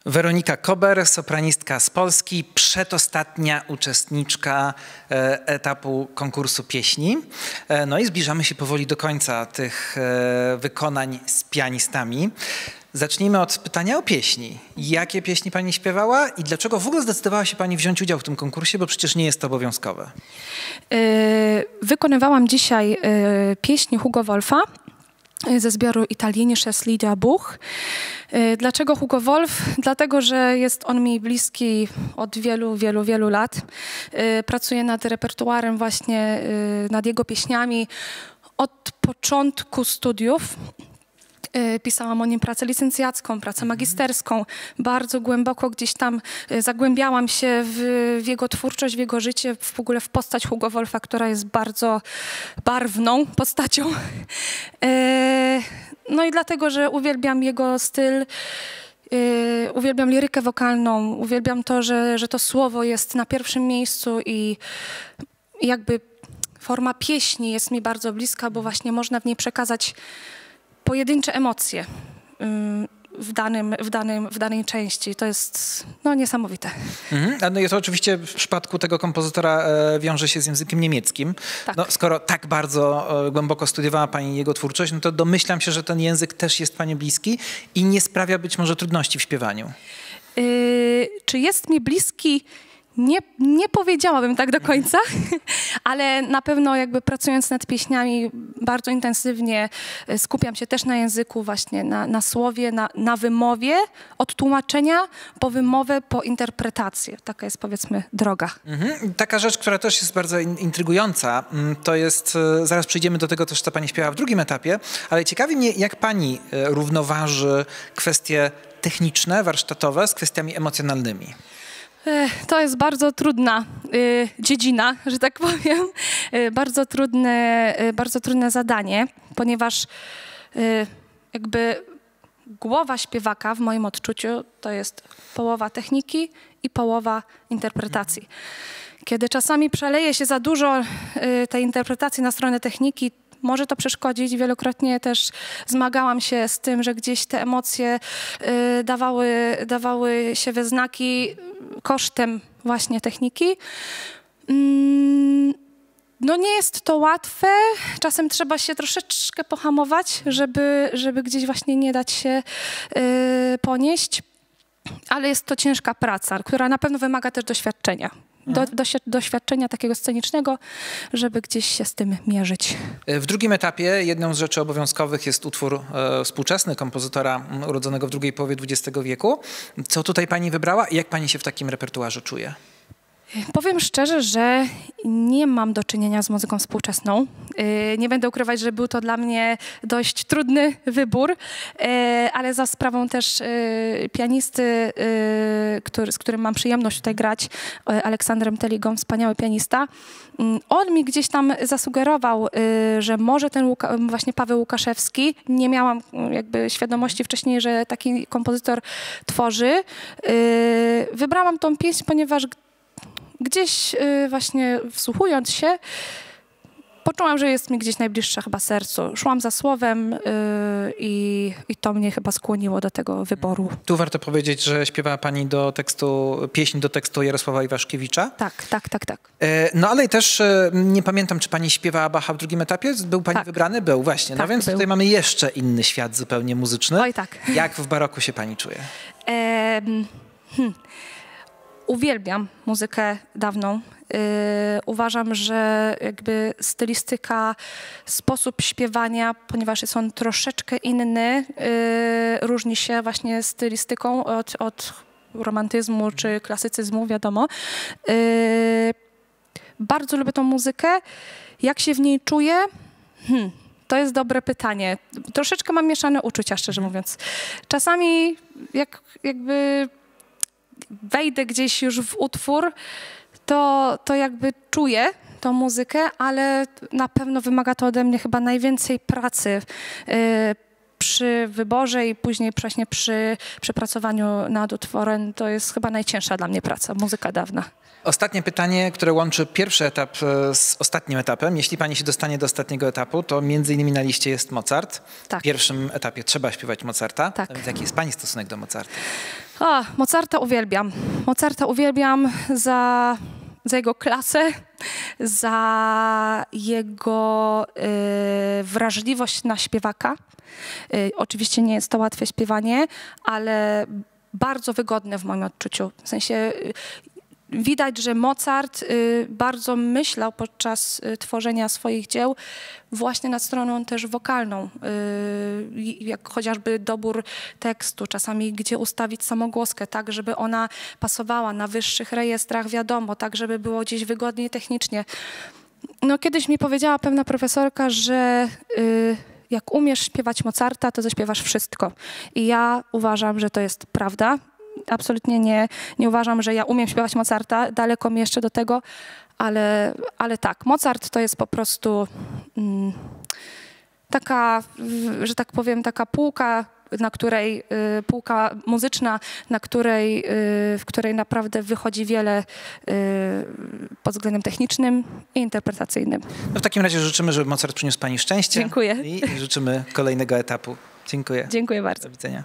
Weronika Kober, sopranistka z Polski, przedostatnia uczestniczka etapu konkursu pieśni. No i zbliżamy się powoli do końca tych wykonań z pianistami. Zacznijmy od pytania o pieśni. Jakie pieśni pani śpiewała i dlaczego w ogóle zdecydowała się pani wziąć udział w tym konkursie, bo przecież nie jest to obowiązkowe? Wykonywałam dzisiaj pieśni Hugo Wolfa ze zbioru Italienisches Liederbuch. Dlaczego Hugo Wolf? Dlatego, że jest on mi bliski od wielu lat. Pracuję nad repertuarem właśnie, nad jego pieśniami od początku studiów. Pisałam o nim pracę licencjacką, pracę magisterską. Bardzo głęboko gdzieś tam zagłębiałam się w jego twórczość, w jego życie, w ogóle w postać Hugo Wolfa, która jest bardzo barwną postacią. No i dlatego, że uwielbiam jego styl, uwielbiam lirykę wokalną, uwielbiam to, że to słowo jest na pierwszym miejscu i jakby forma pieśni jest mi bardzo bliska, bo właśnie można w niej przekazać pojedyncze emocje w danej części. To jest niesamowite. No i to oczywiście w przypadku tego kompozytora wiąże się z językiem niemieckim. Tak. No, skoro tak bardzo głęboko studiowała pani jego twórczość, no to domyślam się, że ten język też jest pani bliski i nie sprawia być może trudności w śpiewaniu. Czy jest mi bliski? Nie powiedziałabym tak do końca, ale na pewno jakby pracując nad pieśniami bardzo intensywnie skupiam się też na języku właśnie, na słowie, na wymowie, od tłumaczenia po wymowę, po interpretację. Taka jest powiedzmy droga. Taka rzecz, która też jest bardzo intrygująca, to jest, zaraz przejdziemy do tego też, co pani śpiewa w drugim etapie, ale ciekawi mnie, jak pani równoważy kwestie techniczne, warsztatowe z kwestiami emocjonalnymi. To jest bardzo trudna dziedzina, że tak powiem. Bardzo trudne zadanie, ponieważ jakby głowa śpiewaka w moim odczuciu to jest połowa techniki i połowa interpretacji. Kiedy czasami przeleje się za dużo tej interpretacji na stronę techniki, może to przeszkodzić. Wielokrotnie też zmagałam się z tym, że gdzieś te emocje dawały się we znaki kosztem właśnie techniki. No nie jest to łatwe. Czasem trzeba się troszeczkę pohamować, żeby gdzieś właśnie nie dać się ponieść. Ale jest to ciężka praca, która na pewno wymaga też doświadczenia. Doświadczenia takiego scenicznego, żeby gdzieś się z tym mierzyć. W drugim etapie jedną z rzeczy obowiązkowych jest utwór współczesny kompozytora urodzonego w drugiej połowie XX wieku. Co tutaj pani wybrała i jak pani się w takim repertuarze czuje? Powiem szczerze, że nie mam do czynienia z muzyką współczesną. Nie będę ukrywać, że był to dla mnie dość trudny wybór, ale za sprawą też pianisty, z którym mam przyjemność tutaj grać, Aleksandrem Teligą, wspaniały pianista. On mi gdzieś tam zasugerował, że może ten właśnie Paweł Łukaszewski, nie miałam jakby świadomości wcześniej, że taki kompozytor tworzy. Wybrałam tą pieśń, ponieważ gdzieś właśnie wsłuchując się, poczułam, że jest mi gdzieś najbliższa chyba sercu. Szłam za słowem i to mnie chyba skłoniło do tego wyboru. Tu warto powiedzieć, że śpiewała pani pieśń do tekstu Jarosława Iwaszkiewicza. Tak. No ale też nie pamiętam, czy pani śpiewała Bacha w drugim etapie? Był pani wybrany? Był, właśnie. Tak, no więc tutaj mamy jeszcze inny świat zupełnie muzyczny. Oj, tak. Jak w baroku się pani czuje? Uwielbiam muzykę dawną. Uważam, że jakby stylistyka, sposób śpiewania, ponieważ jest on troszeczkę inny, różni się właśnie stylistyką od romantyzmu czy klasycyzmu, wiadomo. Bardzo lubię tą muzykę. Jak się w niej czuję? To jest dobre pytanie. Troszeczkę mam mieszane uczucia, szczerze mówiąc. Czasami jakby wejdę gdzieś już w utwór, to jakby czuję tą muzykę, ale na pewno wymaga to ode mnie chyba najwięcej pracy przy wyborze i później właśnie przy przepracowaniu nad utworem to jest chyba najcięższa dla mnie praca, muzyka dawna. Ostatnie pytanie, które łączy pierwszy etap z ostatnim etapem. Jeśli pani się dostanie do ostatniego etapu, to między innymi na liście jest Mozart. Tak. W pierwszym etapie trzeba śpiewać Mozarta. Tak. A więc jaki jest pani stosunek do Mozarta? Mozarta uwielbiam. Mozarta uwielbiam za jego klasę, za jego wrażliwość na śpiewaka. Oczywiście nie jest to łatwe śpiewanie, ale bardzo wygodne w moim odczuciu. W sensie widać, że Mozart bardzo myślał podczas tworzenia swoich dzieł właśnie nad stroną też wokalną, jak chociażby dobór tekstu, czasami gdzie ustawić samogłoskę, tak żeby ona pasowała na wyższych rejestrach, wiadomo, tak żeby było gdzieś wygodniej technicznie. No, kiedyś mi powiedziała pewna profesorka, że jak umiesz śpiewać Mozarta, to zaśpiewasz wszystko. I ja uważam, że to jest prawda. Absolutnie nie uważam, że ja umiem śpiewać Mozarta, daleko mi jeszcze do tego, ale tak, Mozart to jest po prostu taka, że tak powiem, taka półka, na której, półka muzyczna, w której naprawdę wychodzi wiele pod względem technicznym i interpretacyjnym. No w takim razie życzymy, żeby Mozart przyniósł pani szczęście. Dziękuję. I życzymy kolejnego etapu. Dziękuję. Dziękuję bardzo. Do widzenia.